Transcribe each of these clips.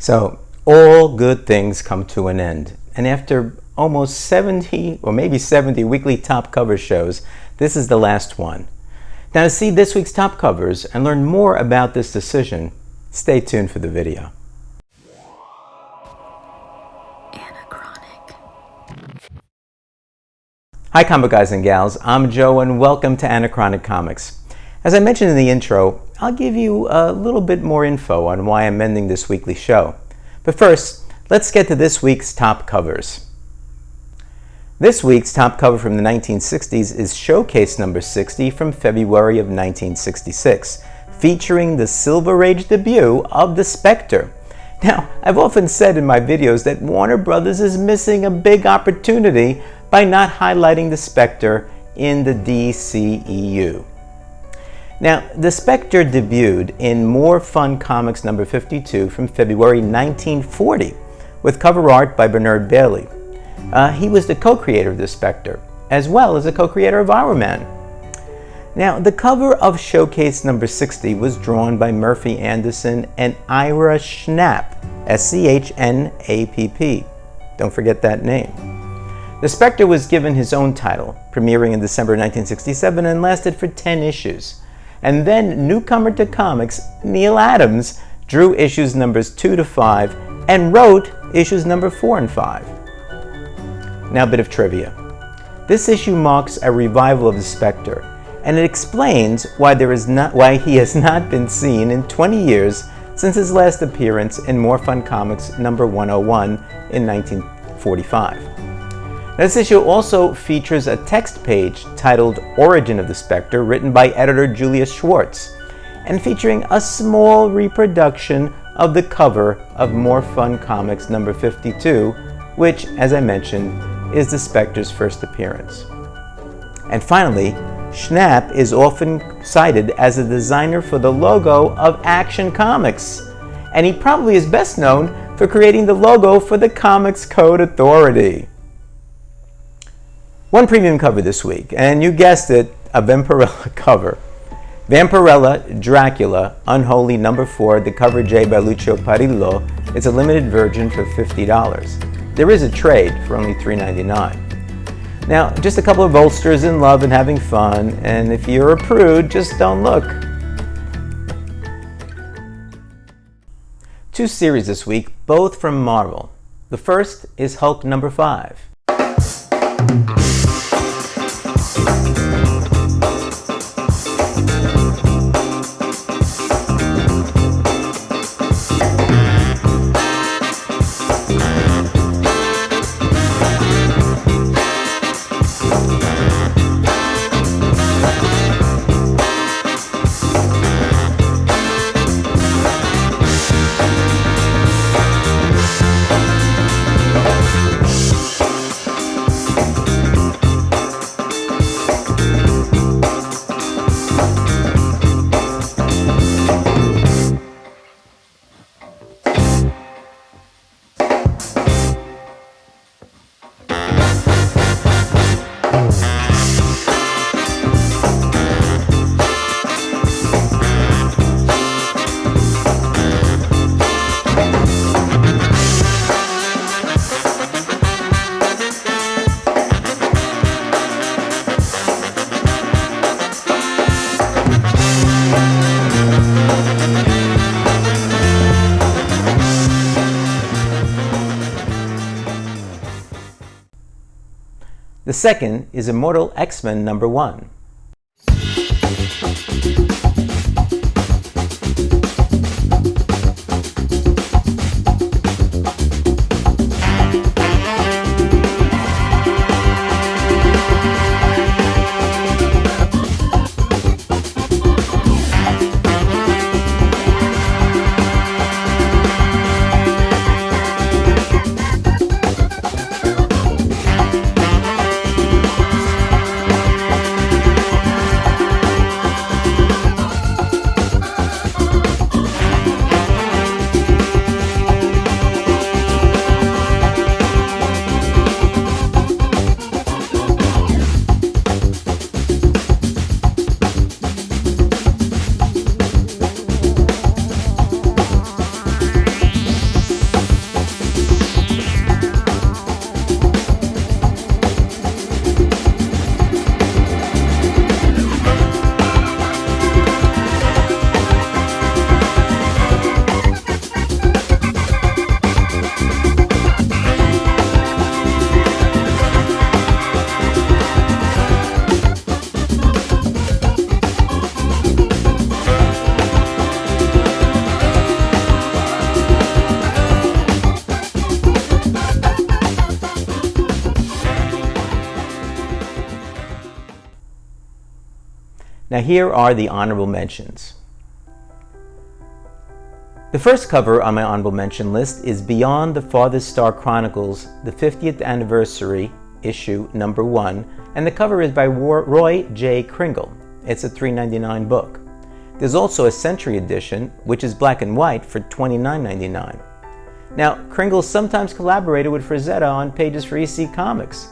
So, all good things come to an end. And after almost 70 or maybe 70 weekly top cover shows, this is the last one. Now, to see this week's top covers and learn more about this decision, stay tuned for the video. Anachronic. Hi comic guys and gals, I'm Joe and welcome to Anachronic Comics. As I mentioned in the intro, I'll give you a little bit more info on why I'm ending this weekly show. But first, let's get to this week's top covers. This week's top cover from the 1960s is Showcase number 60 from February of 1966, featuring the Silver Age debut of the Spectre. Now, I've often said in my videos that Warner Brothers is missing a big opportunity by not highlighting the Spectre in the DCEU. Now, the Spectre debuted in More Fun Comics number 52 from February 1940 with cover art by Bernard Bailey. He was the co-creator of the Spectre, as well as the co-creator of Our Man. Now, the cover of Showcase number 60 was drawn by Murphy Anderson and Ira Schnapp, S-C-H-N-A-P-P. Don't forget that name. The Spectre was given his own title, premiering in December 1967 and lasted for 10 issues. And then newcomer to comics, Neil Adams, drew issues numbers 2 to 5 and wrote issues number 4 and 5. Now a bit of trivia. This issue marks a revival of the Spectre, and it explains why he has not been seen in 20 years since his last appearance in More Fun Comics number 101 in 1945. This issue also features a text page titled Origin of the Spectre, written by editor Julius Schwartz, and featuring a small reproduction of the cover of More Fun Comics number 52, which, as I mentioned, is the Spectre's first appearance. And finally, Schnapp is often cited as a designer for the logo of Action Comics, and he probably is best known for creating the logo for the Comics Code Authority. One premium cover this week, and you guessed it, a Vampirella cover. Vampirella Dracula Unholy number 4, the cover J by Lucio Parillo. It's a limited version for $50. There is a trade for only $3.99. Now, just a couple of bolsters in love and having fun, and if you're a prude, just don't look. Two series this week, both from Marvel. The first is Hulk number 5. The second is Immortal XMen number 1. Now here are the honorable mentions. The first cover on my honorable mention list is Beyond the Farthest Star Chronicles, the 50th anniversary issue number 1, and the cover is by Roy J. Kringle. It's a $3.99 book. There's also a Century edition, which is black and white, for $29.99. Now, Kringle sometimes collaborated with Frazetta on pages for EC Comics,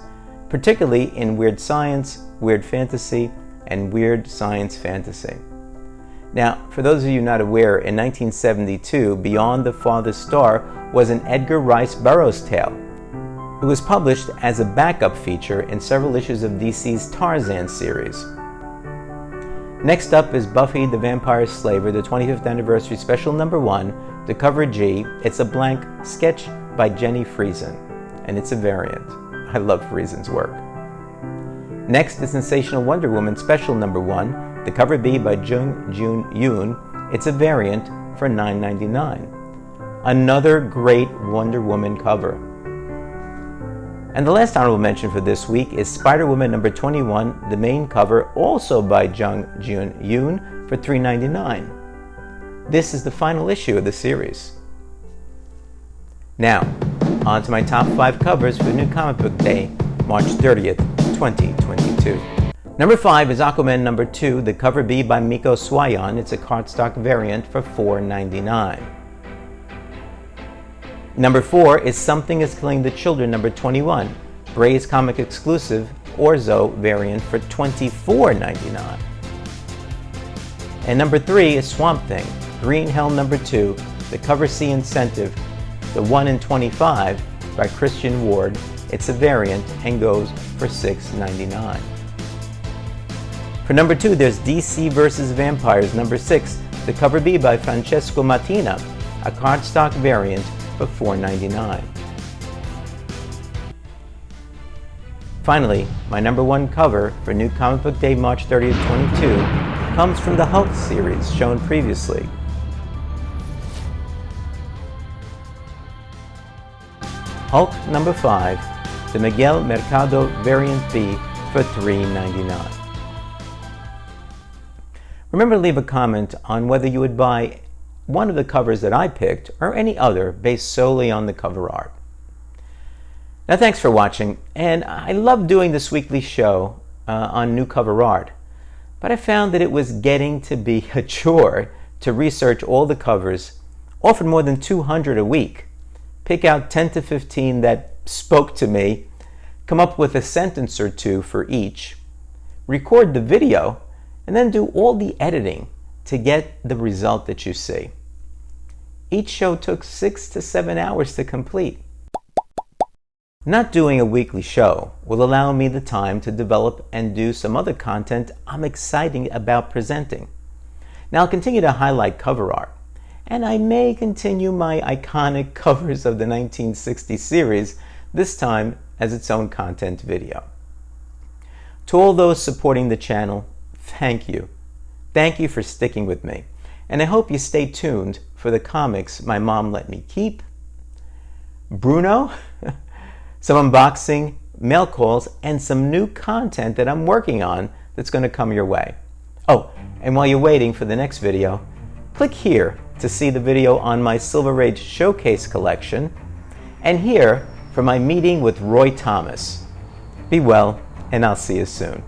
particularly in Weird Science, Weird Fantasy, and Weird Science Fantasy. Now, for those of you not aware, in 1972, Beyond the Farthest Star was an Edgar Rice Burroughs tale. It was published as a backup feature in several issues of DC's Tarzan series. Next up is Buffy the Vampire Slayer, the 25th anniversary special number 1, the cover G. It's a blank sketch by Jenny Friesen, and it's a variant. I love Friesen's work. Next is Sensational Wonder Woman special number 1, the cover B by Jung Jun Yoon. It's a variant for $9.99. Another great Wonder Woman cover. And the last honorable mention for this week is Spider-Woman number 21, the main cover, also by Jung Jun Yoon, for $3.99. This is the final issue of the series. Now, on to my top 5 covers for New Comic Book Day, March 30th, 2022. Number 5 is Aquaman number 2, the cover B by Miko Swayan. It's a cardstock variant for $4.99. Number 4 is Something is Killing the Children number 21, Bray's comic exclusive Orzo variant for $24.99. And number 3 is Swamp Thing, Green Hell number 2, the cover C incentive, the 1 in 25 by Christian Ward. It's a variant and goes for $6.99. For number 2, there's DC vs. Vampires number 6, the cover B by Francesco Mattina, a cardstock variant for $4.99. Finally, my number 1 cover for New Comic Book Day, March 30th, 22, comes from the Hulk series shown previously. Hulk number 5, the Miguel Mercado variant B for $3.99. Remember to leave a comment on whether you would buy one of the covers that I picked or any other based solely on the cover art. Now thanks for watching, and I love doing this weekly show on new cover art, but I found that it was getting to be a chore to research all the covers, often more than 200 a week, pick out 10 to 15 that spoke to me, come up with a sentence or two for each, record the video, and then do all the editing to get the result that you see. Each show took 6 to 7 hours to complete. Not doing a weekly show will allow me the time to develop and do some other content I'm excited about presenting. Now I'll continue to highlight cover art, and I may continue my iconic covers of the 1960 series, this time as its own content video. To all those supporting the channel, thank you. Thank you for sticking with me, and I hope you stay tuned for the comics my mom let me keep, Bruno, some unboxing, mail calls, and some new content that I'm working on that's going to come your way. Oh, and while you're waiting for the next video, click here to see the video on my Silver Age Showcase collection, and here for my meeting with Roy Thomas. Be well, and I'll see you soon.